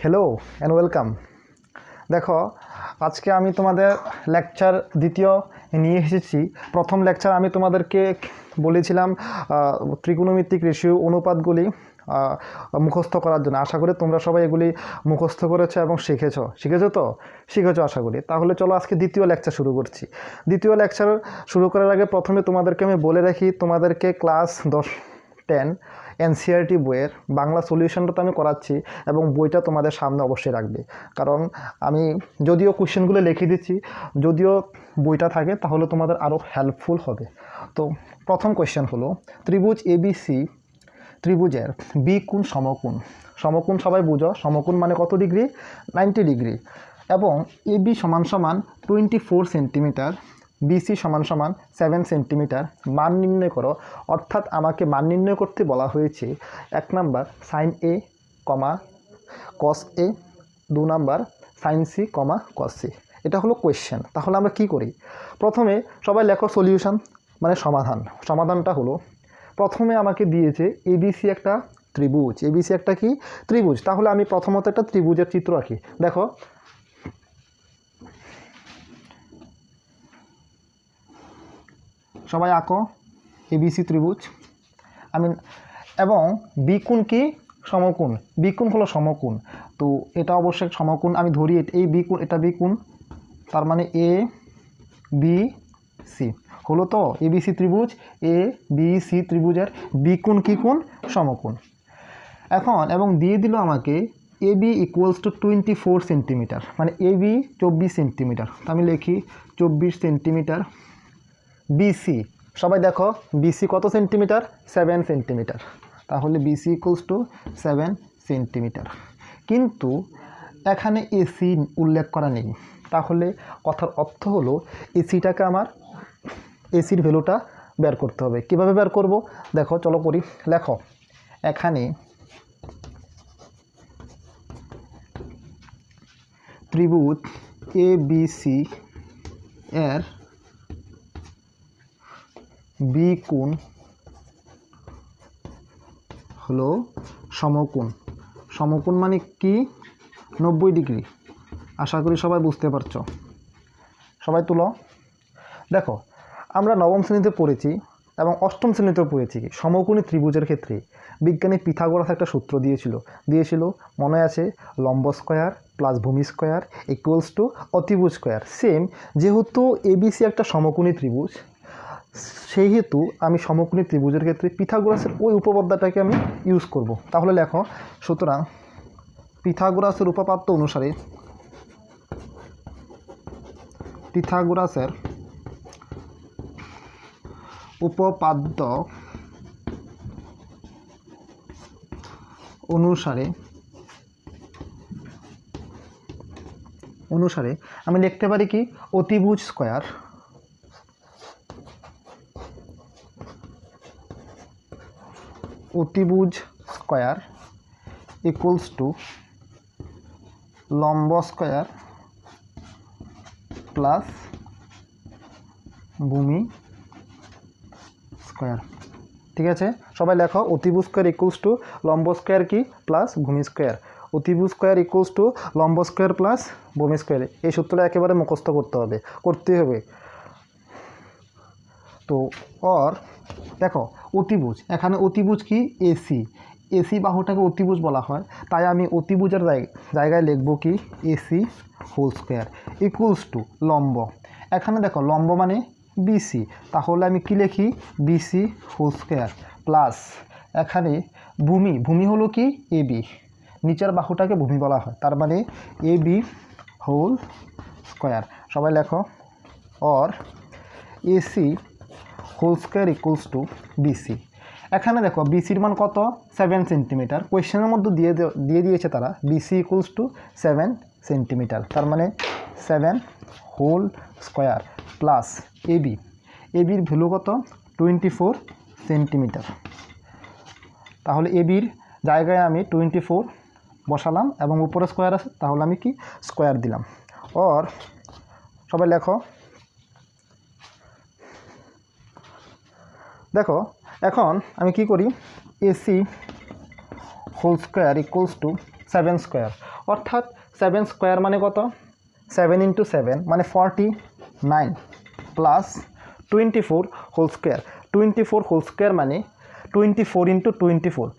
Hello and welcome. देखो आज के आमी तुम्हादेर लेक्चर द्वितीय निये एसेछि। प्रथम लेक्चर आमी तुम्हादेरके बोलेछिलाम त्रिकोणमितिक रेशियो अनुपातगुली मुखस्थ करार जोन्नो। आशा करी तोमरा सबाई एगुली मुखस्थ करेছো এবং শিখেছো তো শিখেছো आशा करी। ताहले चलो आज के द्वितीय लेक्चर शुरू करছি। द्वितीय लेक्चर शुरू करार आगे प्रथमे तुम्हादेरके आमी बोले राखी तुम्हादेरके क्लास 10 एनसीईआरटी বইয়ের বাংলা সলিউশনটা তো আমি করাচ্ছি এবং বইটা তোমাদের সামনে অবশ্যই রাখবে, কারণ আমি যদিও কোশ্চেনগুলো লিখে দিচ্ছি, যদিও বইটা থাকে তাহলে তোমাদের আরও হেল্পফুল হবে। তো প্রথম কোশ্চেন হলো ত্রিভুজ এবিসি ত্রিভুজের বি কোণ সমকোণ। সমকোণ সবাই বুঝো, সমকোণ মানে কত ডিগ্রি? 90 ডিগ্রি। এবং এবি সমান সমান 24 সেন্টিমিটার, বিসি সমান সমান 7 সেন্টিমিটার মান নির্ণয় করো। অর্থাৎ আমাকে মান নির্ণয় করতে বলা হয়েছে 1 নাম্বার সাইন এ কমা কস এ, 2 নাম্বার সাইন সি কমা কস সি। এটা হলো কোয়েশ্চেন। তাহলে আমরা কি করি? প্রথমে সবাই লেখো সলিউশন মানে সমাধান। সমাধানটা হলো প্রথমে আমাকে দিয়েছে এবিসি একটা ত্রিভুজ। এবিসি একটা কি ত্রিভুজ। তাহলে আমি প্রথমত একটা ত্রিভুজের চিত্র আঁকি। দেখো সবাই আঁকো এবিসি ত্রিভুজ। আমি এবং বিকোণ কি সমকোণ। বিকোণ হলো সমকোণ, তো এটা অবশ্যই সমকোণ। আমি ধরি এই বিকোণ, এটা বিকোণ, তার মানে এ বি সি হলো তো এবিসি ত্রিভুজ। এ বি সি ত্রিভুজের বিকোণ কি কোণ? সমকোণ। এখন এবং দিয়ে দিল আমাকে এ বি ইকুয়ালস টু 24 সেন্টিমিটার, মানে এ বি 24 সেন্টিমিটার। আমি লিখি 24 সেন্টিমিটার। বিসি সবাই দেখো বিসি কত সেন্টিমিটার? 7 সেন্টিমিটার। তাহলে বিসি ইকুয়ালস টু 7 সেন্টিমিটার। কিন্তু এখানে এসি উল্লেখ করা নেই। তাহলে কথার অর্থ হলো এসিটাকে আমার এসির ভ্যালুটা বের করতে হবে। কিভাবে বের করব? দেখো চলো করি। লেখো এখানে ত্রিভুজ এ বি সি এর বি কোণ হলো সমকোণ। সমকোণ মানে কি? 90 ডিগ্রি। আশা করি সবাই বুঝতে পারছো। সবাই তুলো। দেখো আমরা নবম শ্রেণীতে পড়েছি এবং অষ্টম শ্রেণীতেও পড়েছি সমকোণী ত্রিভুজের ক্ষেত্রে বিজ্ঞানী পিথাগোরাস একটা সূত্র দিয়েছিল মনে আছে? লম্ব স্কয়ার প্লাস ভূমি স্কয়ার ইকুয়ালস টু অতিভুজ স্কয়ার। সেম যেহেতু এবিসি একটা সমকোণী ত্রিভুজ, সেই হেতু আমি সমকোণী ত্রিভুজের ক্ষেত্রে পিথাগোরাসের ওই উপপাদ্যটাকে আমি ইউজ করব। তাহলে লেখো সুতরাং পিথাগোরাসের উপপাদ্য অনুসারে পিথাগোরাসের উপপাদ্য অনুসারে আমি লিখতে পারি কি অতিভুজ স্কয়ার ইকুয়ালস টু লম্ব স্কয়ার প্লাস ভূমি স্কয়ার। ঠিক আছে, সবাই লেখো অতিভুজ স্কয়ার ইকুয়ালস টু লম্ব স্কয়ার কি প্লাস ভূমি স্কয়ার। অতিভুজ স্কয়ার ইকুয়ালস টু লম্ব স্কয়ার প্লাস ভূমি স্কয়ার। এই সূত্রটা একেবারে মুখস্থ করতেই হবে। তো দেখো অতিভুজ, এখানে অতিভুজ কি এসি বাহুটাকে অতিভুজ বলা হয়, তাই আমি অতিভুজের জায়গায় লিখব কি AC whole square equals to লম্ব। এখানে দেখো লম্ব মানে বিসি, তাহলে আমি কি লিখি বিসি হোল স্কয়ার প্লাস এখানে ভূমি হলো কি এবি, নিচের বাহুটাকে ভূমি বলা হয়, তার মানে এবি হোল স্কয়ার। সবাই লেখো AC whole square equals to BC. এখানে দেখো বিসির মান কত? 7 সেন্টিমিটার। কোয়েশ্চেনের মধ্যে দিয়ে দিয়েছে তারা বিসি ইকুয়ালস টু 7 সেন্টিমিটার, তার মানে 7 হোল স্কয়ার প্লাস এবির ভ্যালু কত? 24 সেন্টিমিটার। তাহলে এবির জায়গায় আমি 24 বসালাম এবং উপরে স্কয়ার আছে, তাহলে আমি কি স্কয়ার দিলাম। সবাই লেখো। দেখো এখন আমি কি করি AC whole square equals to 7 square, অর্থাৎ 7 স্কোয়ার মানে কত, 7 ইন্টু 7 মানে 49 plus 24 whole square, 24 whole square মানে 24 ইন্টু 24,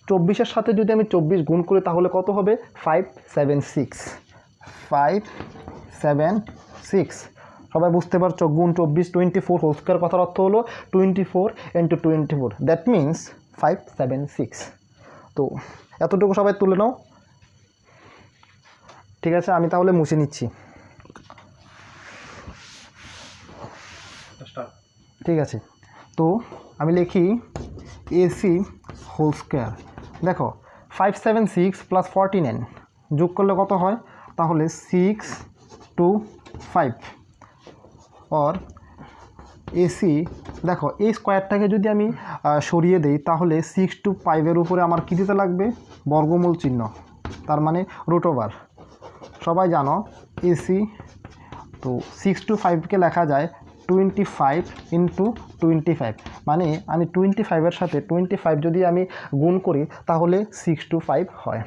24-এর সাথে যদি আমি 24 গুণ করি তাহলে কত হবে, 576। সবাই বুঝতে পারছো, গুণ 24 24 হোল স্কোয়ার কথার অর্থ হলো 24 ইন্টু 24, দ্যাট মিন্স 576। তো এতটুকু সবাই তুলে নাও, ঠিক আছে। আমি তাহলে মুছে নিচ্ছি, ঠিক আছে। তো আমি লিখি AC হোল স্কোয়ার, দেখো 576 প্লাস 49 যোগ করলে কত হয়, তাহলে 625, और AC দেখো এই স্কোয়ারটাকে যদি আমি সরিয়ে দেই তাহলে 625-এর উপরে আমার কী দিতে লাগবে, বর্গমূল চিহ্ন, তার মানে রুট ওভার। সবাই জানো AC, তো 625-কে লেখা যায় 25 ইন্টু 25, মানে আমি 25-এর সাথে 25 যদি আমি গুণ করি তাহলে 625 হয়।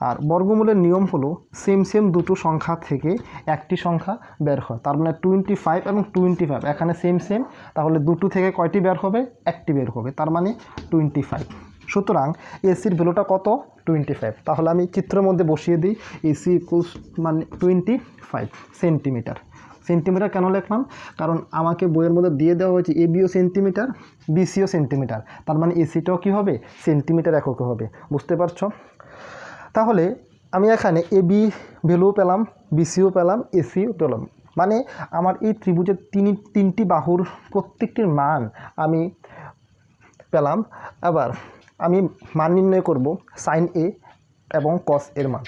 আর বর্গমূলের নিয়ম হলো সেম দুটো সংখ্যা থেকে একটি সংখ্যা বের হয়, তার মানে 25 এবং 25 এখানে সেম, তাহলে দুটো থেকে কয়টি বের হবে, একটি বের হবে, তার মানে 25। সুতরাং এসির ভ্যালুটা কত, 25। তাহলে আমি চিত্রের মধ্যে বসিয়ে দিই, এসি ইকুয়ালস মানে 25 সেন্টিমিটার। সেন্টিমিটার কেন লিখলাম, কারণ আমাকে বইয়ের মধ্যে দিয়ে দেওয়া হয়েছে এবিও সেন্টিমিটার, বিসিও সেন্টিমিটার, তার মানে এসিটাও কী হবে, সেন্টিমিটার এককে হবে, বুঝতে পারছো। তাহলে আমি এখানে এবি ভ্যালু পেলাম, বিসিও পেলাম, এসিও পেলাম, মানে আমার এই ত্রিভুজের তিনটি বাহুর প্রত্যেকটির মান আমি পেলাম। এবার আমি মান নির্ণয় করব সাইন এ এবং কস এর মান।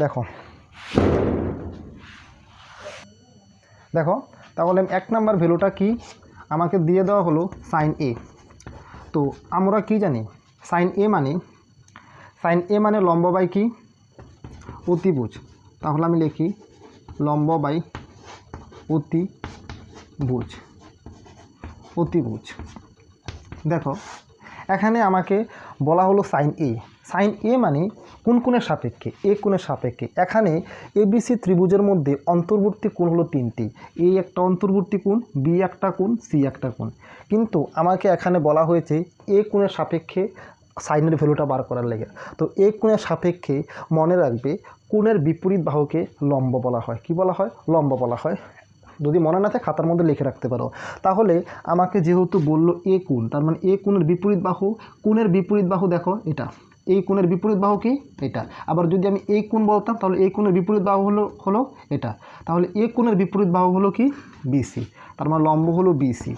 দেখো তাহলে 1 নাম্বার ভ্যালুটা কি, আমাকে দিয়ে দেওয়া হলো সাইন এ। তো আমরা কি জানি, সাইন এ মানে লম্ব বাই কি, অতিভুজ। তাহলে আমি লিখি লম্ব বাই অতিভুজ। দেখো এখানে আমাকে বলা হলো সাইন এ মানে কোন কোণের সাপেক্ষে, এ কোণের সাপেক্ষে। এখানে এবিসি ত্রিভুজের মধ্যে অন্তর্বর্তী কোণ হলো 3টি, এ একটা অন্তর্বর্তী কোণ, বি একটা কোণ, সি একটা কোণ। কিন্তু আমাকে এখানে বলা হয়েছে এ কোণের সাপেক্ষে সাইনের ভ্যালুটা বার করার লেগে। তো এ কোণের সাপেক্ষে মনে রাখবে কোণের বিপরীত বাহুকে লম্ব বলা হয়। কি বলা হয়, লম্ব বলা হয়। যদি মনে না থাকে খাতার মধ্যে লিখে রাখতে পারো। তাহলে আমাকে যেহেতু বললো এ কোণ, তার মানে এ কোণের বিপরীত বাহু, কোণের বিপরীত বাহু দেখো এটা, এই কোণের বিপরীত বাহু কি এটা। আবার যদি আমি এই কোণ বলতাম তাহলে এই কোণের বিপরীত বাহু হলো এটা। তাহলে এ কোণের বিপরীত বাহু হলো কি, বিসি, তার মানে লম্ব হলো বিসি।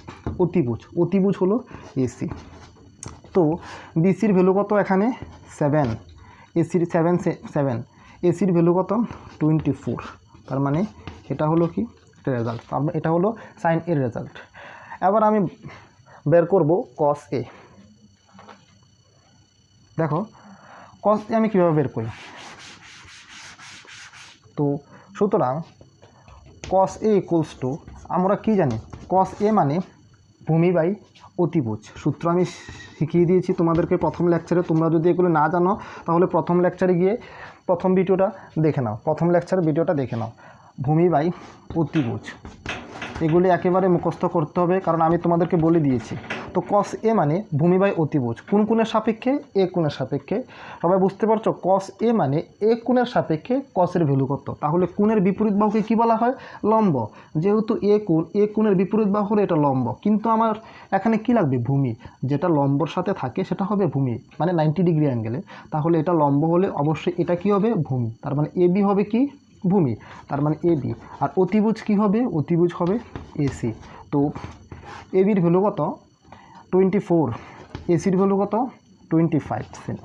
অতিভুজ হলো এসি। তো বিসির ভ্যালু কত, এখানে 7, এসির 7, এসির ভ্যালু কত 24, তার মানে এটা হলো কি রেজাল্ট, এটা হলো সাইন এর রেজাল্ট। এবার আমি বের করব কস এ। দেখো কস এ আমি কীভাবে বের করি, তো সুতরাং কস এ ইকুয়ালস টু, আমরা কি জানি কস এ মানে ভূমি বাই অতিভুজ। সূত্র আমি শিখিয়ে দিয়েছি তোমাদেরকে প্রথম লেকচারে, তোমরা যদি এগুলো না জানো তাহলে প্রথম লেকচারে গিয়ে প্রথম ভিডিওটা দেখে নাও, প্রথম লেকচারের ভিডিওটা দেখে নাও। ভূমি বাই অতিভুজ এগুলি একেবারে মুখস্থ করতে হবে, কারণ আমি তোমাদেরকে বলে দিয়েছি। তো কস এ মানে ভূমি বাই অতিভুজ, কোন কোণের সাপেক্ষে, এ কোণের সাপেক্ষে। সবাই বুঝতে পারছো, কস এ মানে এ কোণের সাপেক্ষে কসের ভ্যালু কত। তাহলে কোণের বিপরীত বাহুকে কি বলা হয়, লম্ব। যেহেতু এ কোণের বিপরীত বাহু হলো এটা লম্ব, কিন্তু আমার এখানে কি লাগবে, ভূমি। যেটা লম্বর সাথে থাকে সেটা হবে ভূমি, মানে 90 ডিগ্রি অ্যাঙ্গেলে। তাহলে এটা লম্ব হলে অবশ্যই এটা কি হবে, ভূমি। তার মানে এবি হবে কি, ভূমি, তার মানে এবি। আর অতিভুজ কি হবে, অতিভুজ হবে এসি। তো এবির ভ্যালু কত 24, এসির ভ্যালু কত 25।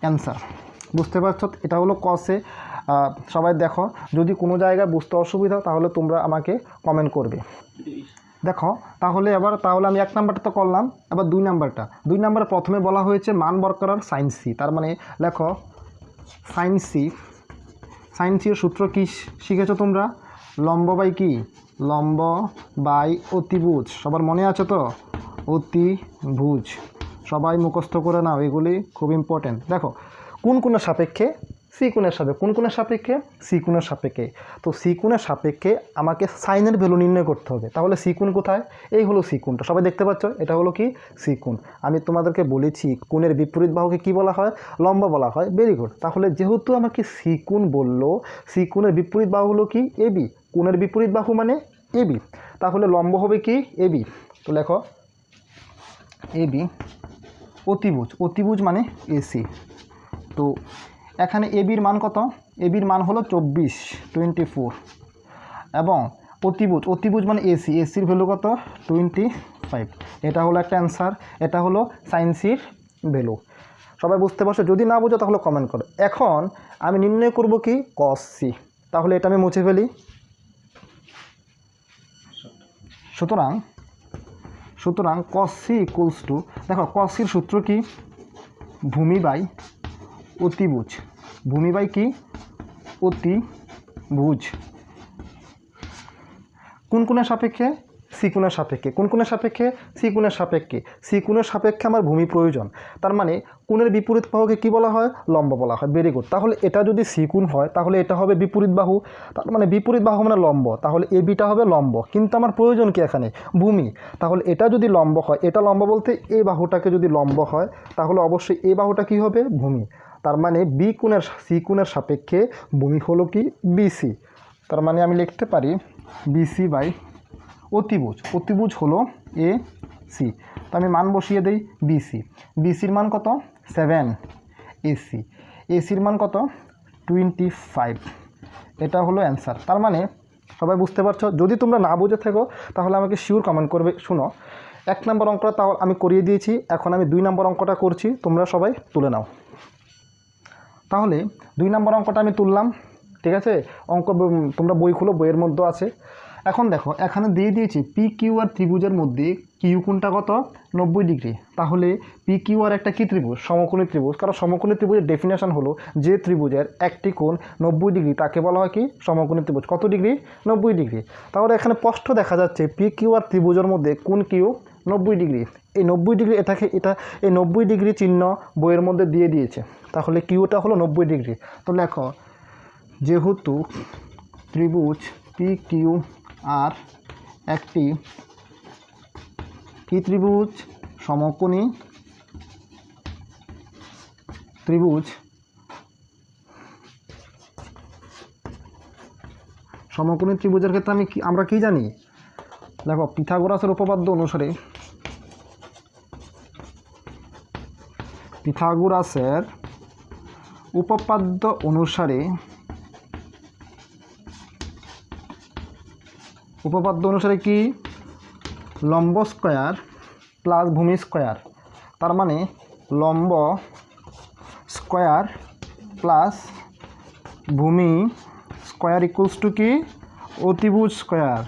অ্যান্সার বুঝতে পারছো, এটা হলো কসে। সবাই দেখো, যদি কোনো জায়গায় বুঝতে অসুবিধা তাহলে তোমরা আমাকে কমেন্ট করবে। দেখো তাহলে আমি 1 নাম্বারটা তো করলাম, এবার 2 নাম্বারটা। 2 নাম্বারে প্রথমে বলা হয়েছে মান বর্করার সাইন সি, তার মানে লেখো সাইন সি এর সূত্র কি শিখেছো তোমরা, লম্ব বাই কি, লম্ব বাই অতিভুজ। সবার মনে আছে তো, অতিভুজ। সবাই মুখস্থ করে নাও, এগুলি খুব ইম্পর্টেন্ট। দেখো কোন কোণের সাপেক্ষে, সি কোণের সাপেক্ষে, কোন কোণের সাপেক্ষে, সি কোণের সাপেক্ষে। তো সি কোণের সাপেক্ষে আমাকে সাইনের ভ্যালু নির্ণয় করতে হবে। তাহলে সি কোণ কোথায়? এই হলো সি কোণটা, সবাই দেখতে পাচ্ছ, এটা হলো কি সি কোণ। আমি তোমাদেরকে বলেছি কোণের বিপরীত বাহুকে কি বলা হয়? লম্ব বলা হয়। Very good. তাহলে যেহেতু আমাকে সি কোণ বললো, সি কোণের বিপরীত বাহু হলো কি? এবি। কোণের বিপরীত বাহু মানে এবি, তাহলে লম্ব হবে কি? এবি। তো লেখো এবি। অতিভুজ, অতিভুজ মানে এসি। তো এখানে এবির মান কত? এবির মান হলো 24 এবং অতিভুজ, অতিভুজ মানে এসি, এসির ভ্যালু কত? 25। এটা হলো একটা অ্যান্সার, এটা হলো সাইন সির ভ্যালু। সবাই বুঝতে পারছো? যদি না বুঝো তাহলে কমেন্ট করো। এখন আমি নির্ণয় করব কি? Cos C. তাহলে এটা আমি মুছে ফেলি। সুতরাং কস সি ইকুয়ালস টু, দেখো কস সির সূত্র কি? ভূমি বাই অতিভুজ। ভূমি বাই কি? অতিভুজ। কোন কোণের সাপেক্ষে? সি কোণের সাপেক্ষে। কোন কোণের সাপেক্ষে? সি কোণের সাপেক্ষে। সি কোণের সাপেক্ষে আমার ভূমি প্রয়োজন, তার মানে কোণের বিপরীত বাহুকে কি বলা হয়? লম্ব বলা হয়। Very good. তাহলে এটা যদি সি কোণ হয় তাহলে এটা হবে বিপরীত বাহু, তার মানে বিপরীত বাহু মানে লম্ব, তাহলে এ বিটা হবে লম্ব। কিন্তু আমার প্রয়োজন কি এখানে? ভূমি। তাহলে এটা যদি লম্ব হয়, এটা লম্ব বলতে এই বাহুটাকে যদি লম্ব হয় তাহলে অবশ্যই এই বাহুটা কি হবে? ভূমি। তার মানে বি কোণের, সি কোণের সাপেক্ষে ভূমি হলো কি? বিসি। তার মানে আমি লিখতে পারি বিসি বাই অতিভুজ। অতিভুজ হলো এ সি। তো আমি মান বসিয়ে দেই বিসি। বিসির মান কত? 7। এসি, এসির মান কত? 25। এটা হলো অ্যান্সার। তার মানে সবাই বুঝতে পারছো? যদি তোমরা না বুঝে থাকো তাহলে আমাকে শিওর কমেন্ট করবে। শুনো, 1 নম্বর অঙ্কটা তাও আমি করিয়ে দিয়েছি, এখন আমি 2 নম্বর অঙ্কটা করছি, তোমরা সবাই তুলে নাও। তাহলে 2 নম্বর অঙ্কটা আমি তুললাম, ঠিক আছে? অঙ্ক তোমরা বই খুলো, বইয়ের মধ্যে আছে। এখন দেখো এখানে দিয়ে দিয়েছি পি কিউ আর ত্রিভুজের মধ্যে কিউ কোণটা কত? 90 ডিগ্রি। তাহলে পি কিউ আর একটা কি ত্রিভুজ? সমকোণী ত্রিভুজ। কারণ সমকোণী ত্রিভুজের ডেফিনেশন হলো যে ত্রিভুজের একটি কোণ 90 ডিগ্রি তাকে বলা হয় কি? সমকোণী ত্রিভুজ। কত ডিগ্রি? 90 ডিগ্রি। তাহলে এখানে স্পষ্ট দেখা যাচ্ছে পি কিউ আর ত্রিভুজের মধ্যে কোণ কিউ 90 ডিগ্রি। এই 90 ডিগ্রি এটাকে, এটা এই 90 ডিগ্রি চিহ্ন বইয়ের মধ্যে দিয়ে দিয়েছে। তাহলে কিউটা হলো 90 ডিগ্রি। তো লেখো যেহেতু ত্রিভুজ পি কিউ আর একটি কি ত্রিভুজ? সমকোণী ত্রিভুজ। সমকোণী ত্রিভুজের ক্ষেত্রে আমরা কি জানি? দেখো পিথাগোরাসের উপপাদ্য অনুসারে, পিথাগোরাসের উপপাদ্য অনুসারে কি? লম্ব স্কয়ার প্লাস ভূমি স্কয়ার। তার মানে লম্ব স্কয়ার প্লাস ভূমি স্কয়ার ইকুয়ালস টু কি? অতিভুজ স্কয়ার।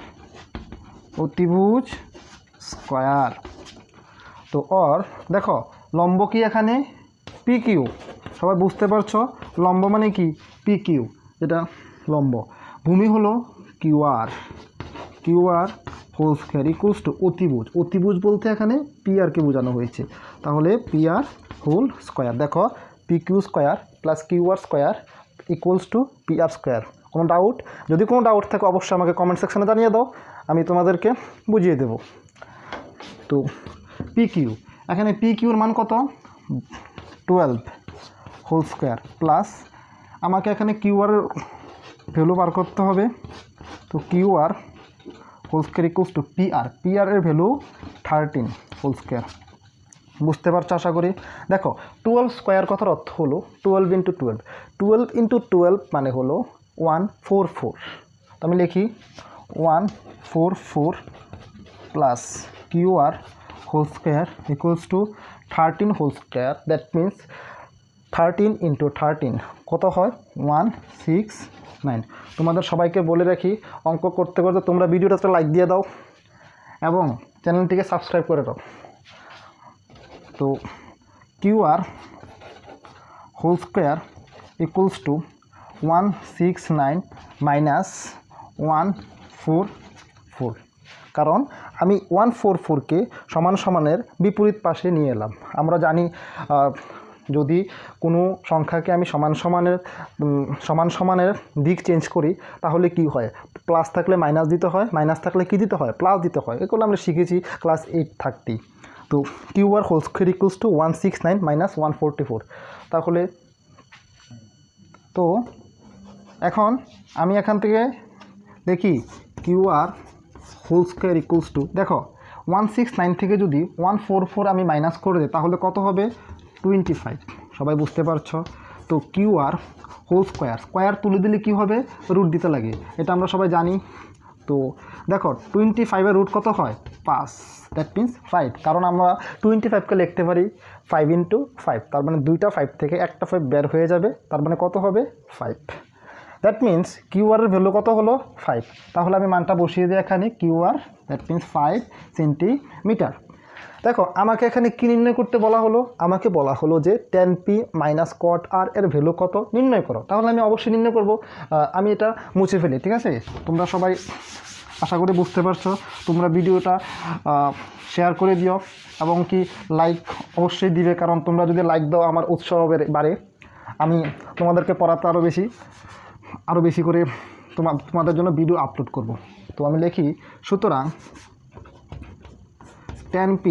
অতিভুজ স্কয়ার। তো দেখো লম্ব কি এখানে? P Q. সবাই বুঝতে পারছো? লম্ব মানে কি? পি কিউ, এটা লম্ব। ভূমি হলো Q R. Q R whole square equals to অতিভুজ। অতিভুজ বলতে এখানে পি আরকে বোঝানো হয়েছে, তাহলে পি আর হোল স্কয়ার। দেখো P Q square plus Q R square equals to P R square. কোনো ডাউট? যদি কোনো ডাউট থাকে অবশ্যই আমাকে কমেন্ট সেকশনে জানিয়ে দাও, আমি তোমাদেরকে বুঝিয়ে দেব। তো পি কিউ, এখানে পি কিউর মান কত? 12 হোল স্কয়ার প্লাস আমাকে এখানে কিউ আর ভ্যালু বার করতে হবে। তো Q R whole square equals to P R. P R এর ভ্যালু 13 হোল স্কয়ার। বুঝতে পারছো আশা করি? দেখো 12 স্কয়ার কথার অর্থ হলো 12 ইন্টু 12। 12 ইন্টু 12 মানে হলো 144। তো আমি লিখি 144 plus Q R whole square equals to 13 whole square. That means 13 into 13 কত হয়? 169। তোমাদের সবাইকে বলে রাখি, অঙ্ক করতে করতে তোমরা ভিডিওটাতে লাইক দিয়ে দাও এবং চ্যানেলটিকে সাবস্ক্রাইব করে দাও। তো Q R whole square equals to 169 minus 144। কারণ আমি 144কে সমান সমানের বিপরীত পাশে নিয়ে এলাম। আমরা জানি যদি কোনো সংখ্যাকে আমি সমান সমানের দিক চেঞ্জ করি তাহলে কি হয়, প্লাস থাকলে মাইনাস দিতে হয়, মাইনাস থাকলে কি দিতে হয়, প্লাস দিতে হয়। এগুলো আমরা শিখেছি ক্লাস 830। তো QR whole square equals to 169 minus 144। তাহলে তো এখন আমি এখান থেকে দেখি QR whole square equals to, দেখো 169 থেকে যদি 144 আমি মাইনাস করে দিই তাহলে কত হবে, 25। সবাই বুঝতে পারছো? তো QR হোল স্কোয়ার তুলে দিলে কি হবে, রুট দিতে লাগে, এটা আমরা সবাই জানি। তো দেখো 25-এর রুট কত হয়, 5, দ্যাট মিন্স 5। কারণ আমরা 25কে লিখতে পারি 5 × 5, তার মানে দুইটা 5 থেকে একটা 5 বের হয়ে যাবে, তার মানে কত হবে, 5। দ্যাট মিন্স QR এর ভ্যালু কত হলো, 5। তাহলে আমি মানটা বসিয়ে দিই এখানে, QR দ্যাট মিন্স 5 সেন্টিমিটার। দেখো আমাকে এখানে কী নির্ণয় করতে বলা হলো, আমাকে বলা হলো যে tan p minus cot r এর ভ্যালু কত নির্ণয় করো। তাহলে আমি অবশ্যই নির্ণয় করব। আমি এটা মুছে ফেলি, ঠিক আছে? তোমরা সবাই আশা করি বুঝতে পারছো। তোমরা ভিডিওটা শেয়ার করে দিও এবং কি লাইক অবশ্যই দিবে, কারণ তোমরা যদি লাইক দাও আমার উৎসাহ বাড়ে, আমি তোমাদেরকে পড়াতে আরও বেশি করে তোমাদের জন্য ভিডিও আপলোড করব। তো আমি লিখি, সুতরাং tan p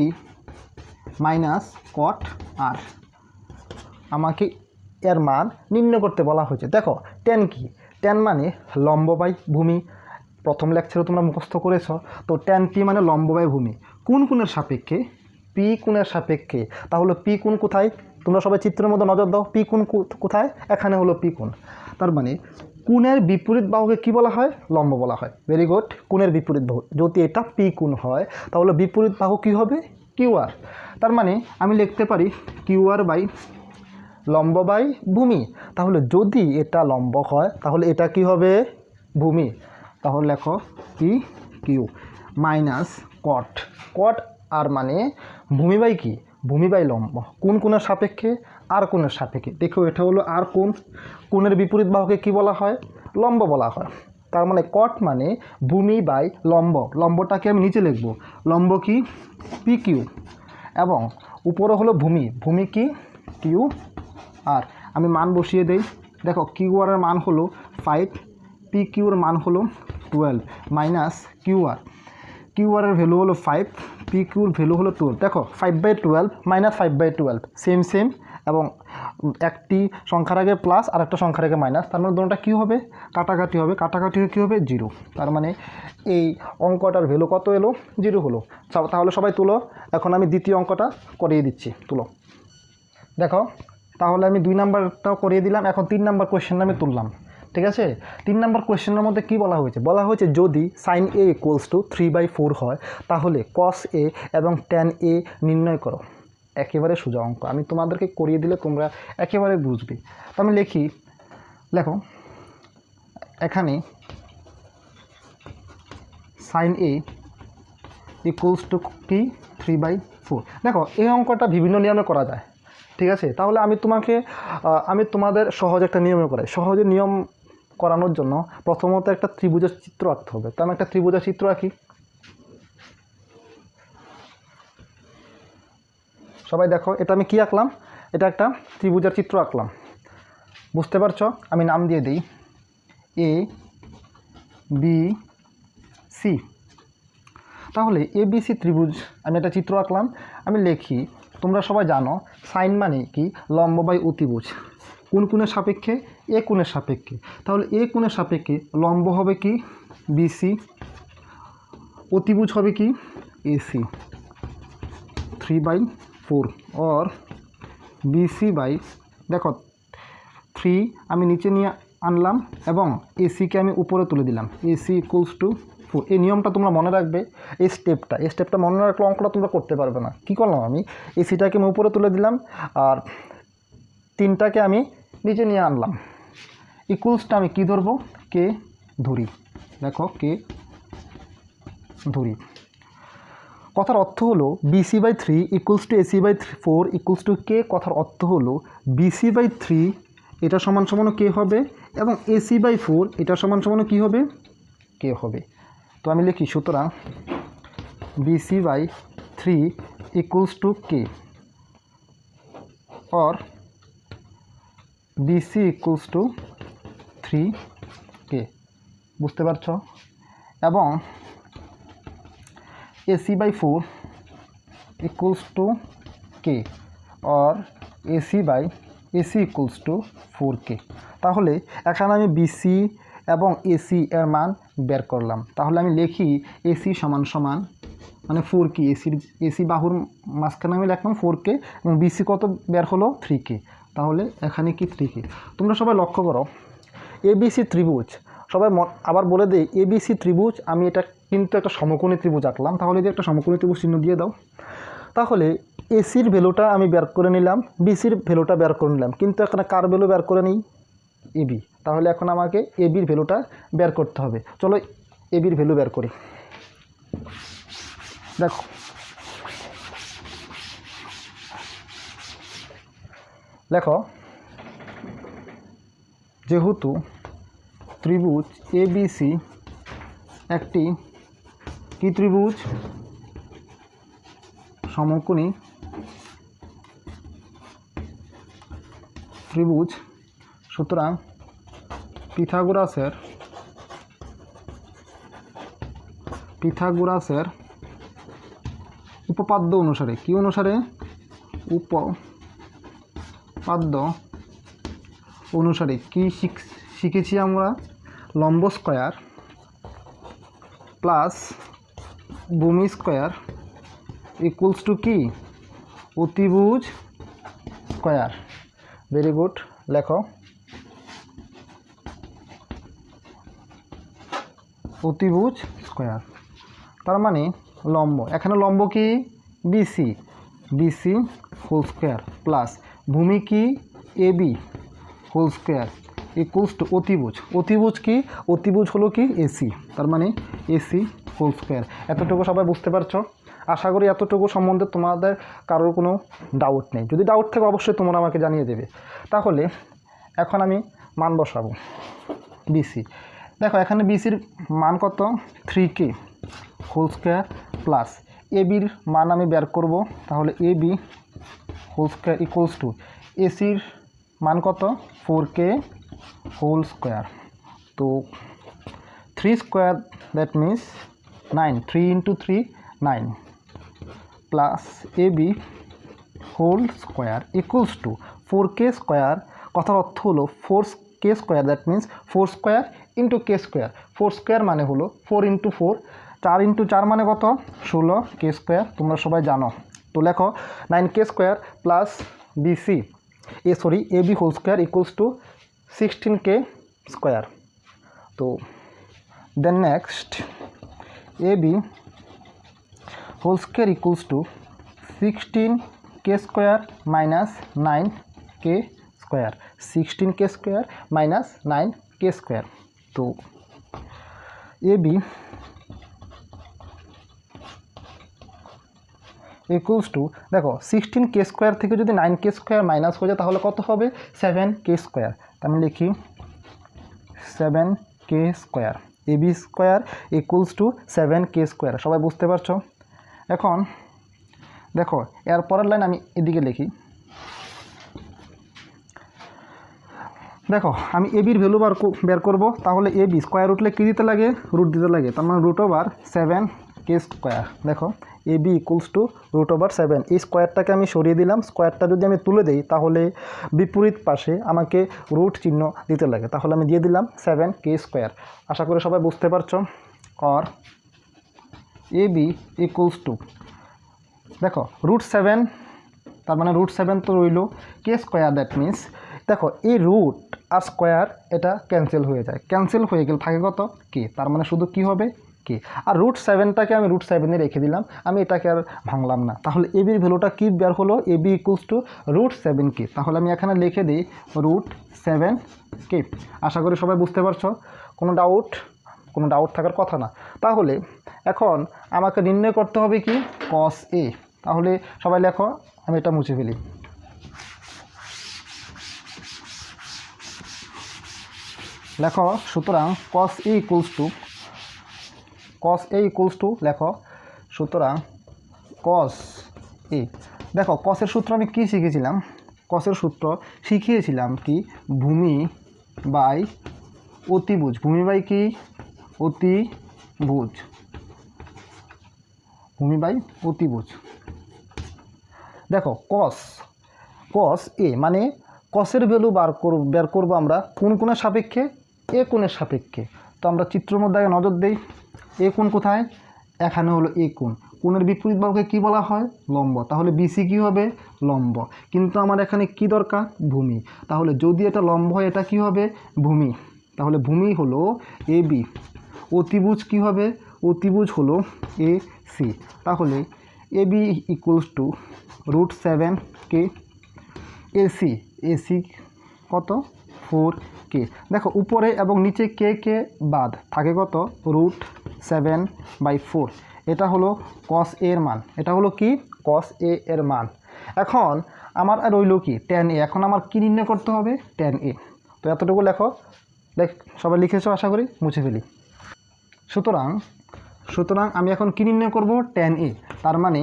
minus cot r আমাকে এর মান নির্ণয় করতে বলা হয়েছে। দেখো tan কি, tan মানে লম্ব বাই ভূমি, প্রথম লেকচারে তোমরা মুখস্থ করেছো। তো tan p মানে লম্ব বাই ভূমি, কোন কোণের সাপেক্ষে, p কোণের সাপেক্ষে। তাহলে p কোণ কোথায়, তোমরা সবাই চিত্রের মধ্যে নজর দাও, p কোণ কোথায়, এখানে হলো p কোণ। তার মানে কোণের বিপরীত বাহুকে কি বলা হয়, লম্ব বলা হয়। ভেরি গুড, কোণের বিপরীত বাহু, যদি এটা p কোণ হয় তাহলে বিপরীত বাহু কি হবে, QR। তার মানে আমি লিখতে পারি QR বাই লম্ব বাই ভূমি। তাহলে যদি এটা লম্ব হয় তাহলে এটা কি হবে, ভূমি। তাহলে লেখো PQ মাইনাস cot আর মানে ভূমি বাই কি, ভূমি বাই লম্ব, কোন কোণের সাপেক্ষে, আর কোণের সাপেক্ষে। দেখো এটা হলো আর কোণ, কোণের বিপরীত বাহুকে কি বলা হয়, লম্ব বলা হয়। তার মানে cot মানে ভূমি বাই লম্ব, লম্বটাকে আমি নিচে লিখব, লম্ব কি PQ, এবং উপরে হলো ভূমি কি কিউ আর। আমি মান বসিয়ে দেই, দেখো QR এর মান হলো 5, PQ এর মান হলো 12 মাইনাস QR এর ভ্যালু হলো 5, PQ এর ভ্যালু হলো 12। দেখো 5/12 মাইনাস 5/12 সেম, এবং একটি সংখ্যার আগে প্লাস আর একটা সংখ্যার আগে মাইনাস, তার মানে দুটোটা কী হবে, কাটাকাটি হবে, কী হবে 0। তার মানে এই অঙ্কটার ভ্যালু কত এলো, 0 হলো। তাহলে সবাই তুলো, এখন আমি দ্বিতীয় অঙ্কটা করিয়ে দিচ্ছি, তুলো। দেখো তাহলে আমি 2 নাম্বারটাও করিয়ে দিলাম, এখন 3 নাম্বার কোয়েশ্চেনটা আমি তুললাম, ঠিক আছে? 3 নাম্বার কোয়েশ্চেনের মধ্যে কি বলা হয়েছে, যদি sin a = 3/4 হয় তাহলে cos a এবং tan a নির্ণয় করো। একেবারে সোজা অঙ্ক, আমি তোমাদেরকে করিয়ে দিলে তোমরা একেবারে বুঝবে। তো আমি লেখো এখানে sin a = কি 3/4। দেখো এই অঙ্কটা বিভিন্ন নিয়মে করা যায়, ঠিক আছে? তাহলে আমি তোমাদের সহজ একটা নিয়মে করাই। সহজে নিয়ম করানোর জন্য প্রথমত একটা ত্রিভুজের চিত্র আঁকতে হবে। তো আমি একটা ত্রিভুজের চিত্র আঁকি, সবাই দেখো এটা আমি কি আঁকলাম, এটা একটা ত্রিভুজের চিত্র আঁকলাম, বুঝতে পারছো? আমি নাম দিয়ে দিই ABC। তাহলে ABC ত্রিভুজ আমি একটা চিত্র আঁকলাম। আমি লিখি, তোমরা সবাই জানো সাইন মানে কি, লম্ব বাই অতিভুজ, কোন কোণের সাপেক্ষে, এ কোণের সাপেক্ষে। তাহলে এ কোণের সাপেক্ষে লম্ব হবে কি BC, অতিভুজ হবে কি AC 3/4 और BC বাই, দেখো 3 আমি নিচে নিয়ে আনলাম এবং এসিকে আমি উপরে তুলে দিলাম, AC = 4। এই নিয়মটা তোমরা মনে রাখবে, এই স্টেপটা মনে রাখলে অঙ্কটা তোমরা করতে পারবে না। কি করলাম, আমি এসিটাকে আমি উপরে তুলে দিলাম আর 3টাকে আমি নিচে নিয়ে আনলাম, ইকুয়ালসটা আমি কি ধরবো, কে ধরি। দেখো কে ধরি, কথার অর্থ হলো BC/3 = AC/4 = কে। কথার অর্থ হলো BC/3 এটা সমান কে হবে এবং AC/4 এটা সমান কি হবে, কে হবে। তো আমি লিখি, সুতরাং BC by 3 equals to K or BC equals to 3K বুঝতে পারছো এবং AC by 4 equals to K or AC equals to 4K তাহলে এখানে আমি BC এবং AC এর মান বের করলাম তাহলে আমি লিখি AC সমান সমান মানে 4K AC বাহুর মাঝখানে আমি লিখলাম 4K এবং BC কত বের হলো 3K তাহলে এখানে কি 3K তোমরা সবাই লক্ষ্য করো ABC ত্রিভুজ সবাই আবার বলে দেই ABC ত্রিভুজ আমি এটা কিন্তু একটা সমকোণী ত্রিভুজ আঁকলাম তাহলে যে একটা সমকোণী ত্রিভুজ চিহ্ন দিয়ে দাও তাহলে এসির ভ্যালুটা আমি বের করে নিলাম বিসির ভ্যালুটা বের করে নিলাম কিন্তু এখানে কার ভ্যালু বের করে নিই এবি তাহলে এখন আমাকে এবির ভ্যালুটা বের করতে হবে চলো এবির ভ্যালু বের করি দেখো লেখো যেহেতু ত্রিভুজ এবিসি একটি কি ত্রিভুজ সমকোণী ত্রিভুজ সুতরাং পিথাগোরাসের উপপাদ্য অনুসারে কি অনুসারে উপপাদ্য অনুসারে কি শিখেছি আমরা লম্ব স্কয়ার প্লাস ভূমি স্কয়ার ইকুয়ালস টু কি অতিভুজ স্কয়ার ভেরি গুড লেখো অতিভুজ স্কয়ার তার মানে লম্ব এখানে লম্ব কি বিসি হোল স্কয়ার প্লাস ভূমি কি AB whole square equals to অতিভুজ কি অতিভুজ হলো কি এসি তার মানে এসি হোল স্কয়ার এতটুকু সবাই বুঝতে পারছো আশা করি এতটুকু সম্বন্ধে তোমাদের কারোর কোনো ডাউট নেই যদি ডাউট থাকে অবশ্যই তোমরা আমাকে জানিয়ে দেবে তাহলে এখন আমি মান বসাবো বিসি দেখো এখানে বিসির মান কত 3K হোল স্কয়ার প্লাস এবির মান আমি বের করব তাহলে AB whole square equals to এসির মান কত 4K হোল স্কয়ার তো 3 square that means 9 3 into 3 9 plus AB whole square equals to 4K square কথার অর্থ হলো 4K square that means 4 square into K square 4 square মানে হলো 4 into 4 4 into 4 মানে কত 16K স্কয়ার তোমরা সবাই জানো তো লেখো 9K square plus BC AB whole square equals to 16K square তো then next AB whole square equals to 16K square minus 9K square 16K square minus 9K square তো AB equals to দেখো 16K square থেকে যদি 9K square minus হয়ে যায় তাহলে কত হবে 7K স্কয়ার আমি লিখি 7K square AB square equals to 7K square সবাই বুঝতে পারছো এখন দেখো এর পরের লাইন আমি এদিকে লিখি দেখো আমি এবির ভ্যালু বের করব তাহলে এবি স্কয়ার উঠলে কী দিতে লাগে রুট দিতে লাগে তার মানে √7K স্কয়ার দেখো এবি ইকুয়ালস টু √7 এই স্কয়ারটাকে আমি সরিয়ে দিলাম স্কয়ারটা যদি আমি তুলে দিই তাহলে বিপরীত পাশে আমাকে রুট চিহ্ন দিতে লাগে তাহলে আমি দিয়ে দিলাম 7K স্কয়ার আশা করি সবাই বুঝতে পারছো আর এবি ইকুয়ালস টু দেখো √7 তার মানে √7 তো রইল K স্কয়ার দ্যাট মিন্স দেখো এই রুট আর স্কয়ার এটা ক্যান্সেল হয়ে যায় ক্যান্সেল হয়ে গেলে থাকে কত K তার মানে শুধু কি হবে K আর √7টাকে আমি √7 এ রেখে দিলাম আমি এটাকে আর ভাঙলাম না তাহলে এবির ভ্যালুটা কি বের হলো এবি ইকুয়ালস টু √7K তাহলে আমি এখানে লিখে দিই √7K আশা করি সবাই বুঝতে পারছো কোনো ডাউট থাকার কথা না তাহলে এখন আমাকে নির্ণয় করতে হবে কি cos A তাহলে সবাই লেখো আমি এটা মুছে ফেলি লেখো সুতরাং cos A ইকুয়ালস টু লেখো সুতরাং কস এ। দেখো কসের সূত্র আমি কি শিখেছিলাম, কসের সূত্র শিখিয়েছিলাম কি ভূমি বাই অতিভুজ, ভূমি বাই কি অতিভুজ, ভূমি বাই অতিভুজ। দেখো কস এ মানে কসের ভ্যালু বের করবো আমরা কোন কোণের সাপেক্ষে, এ কোণের সাপেক্ষে। তো আমরা চিত্রের মধ্যে আগে নজর দেই, এ কোণ কোথায়, এখানে হলো এ কোণ, কোণের বিপরীত বাহুকে কী বলা হয়, লম্ব। তাহলে বিসি কী হবে, লম্ব। কিন্তু আমার এখানে কি দরকার, ভূমি। তাহলে যদি এটা লম্ব হয় এটা কি হবে, ভূমি। তাহলে ভূমি হলো এ বি, অতিভুজ কী হবে, অতিভুজ হলো এ সি। তাহলে এ বি ইকুয়ালস টু √7 কে, এসি কত 4 কে। দেখো উপরে এবং নিচে কে বাদ থাকে কত, √7/4। এটা হলো কস এ এর মান, এটা হলো কি কস এ এর মান। এখন আমার আর রইল কি tan এ। এখন আমার কি নির্ণয় করতে হবে, tan এ। তো এতটুকু লেখো, সবাই লিখেছো আশা করি, মুছে ফেলি। সুতরাং আমি এখন কি নির্ণয় করব, tan এ। তার মানে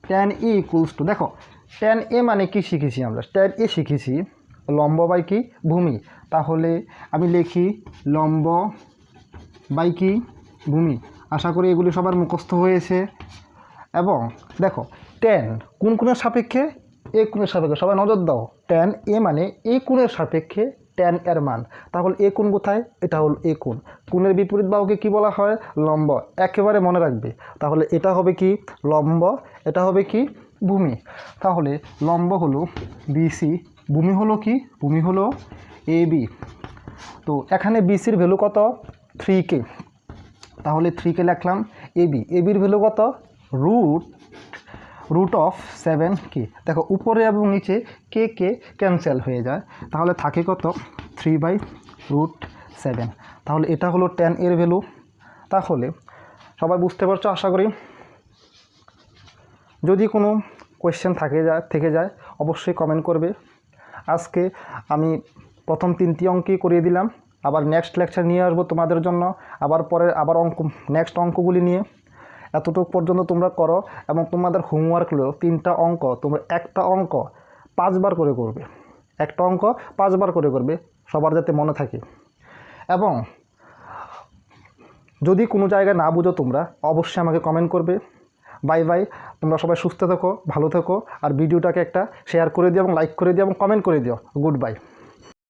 tan এ ইকুয়ালস টু, দেখো tan এ মানে কি শিখেছি আমরা, tan এ শিখেছি লম্ব বাই কি ভূমি। তাহলে আমি লিখি লম্ব বাই কি ভূমি। আশা করি এগুলি সবার মুখস্থ হয়েছে। এবং দেখো tan কোন কোণের সাপেক্ষে, এ কোণের সাপেক্ষে। সবাই নজর দাও, tan এ মানে এ কোণের সাপেক্ষে tan এর মান। তাহলে এ কোণ কোথায়, এটা হলো এ কোণ, কোণের বিপরীত বাহুকে কি বলা হয়, লম্ব। একেবারে মনে রাখবে। তাহলে এটা হবে কি লম্ব, এটা হবে কি ভূমি। তাহলে লম্ব হলো বিসি, ভূমি হলো কি, ভূমি হলো এ বি। তো এখানে বিসির ভ্যালু কত, 3K। তাহলে 3K লিখলাম। এবির ভ্যালু কত, √7K। দেখো উপরে এবং নিচে কে ক্যান্সেল হয়ে যায়, তাহলে থাকে কত 3/√7। তাহলে এটা হলো tan এর ভ্যালু। তাহলে সবাই বুঝতে পারছো আশা করি। যদি কোনো কোয়েশ্চেন থেকে যায় অবশ্যই কমেন্ট করবে। আজকে আমি প্রথম 3টি অঙ্কই করিয়ে দিলাম, আবার নেক্সট লেকচার নিয়ে আসবো তোমাদের জন্য, আবার নেক্সট অঙ্কগুলি নিয়ে। এতটুকু পর্যন্ত তোমরা করো এবং তোমাদের হোমওয়ার্ক হলো 3টা অঙ্ক তোমরা একটা অঙ্ক 5 বার করে করবে, একটা অঙ্ক 5 বার করে করবে, সবার যাতে মনে থাকে। এবং যদি কোনো জায়গায় না বুঝো তোমরা অবশ্যই আমাকে কমেন্ট করবে। বাই, তোমরা সবাই সুস্থ থেকো, ভালো থেকো। আর ভিডিওটাকে একটা শেয়ার করে দিও এবং লাইক করে দিও এবং কমেন্ট করে দিও। Good bye.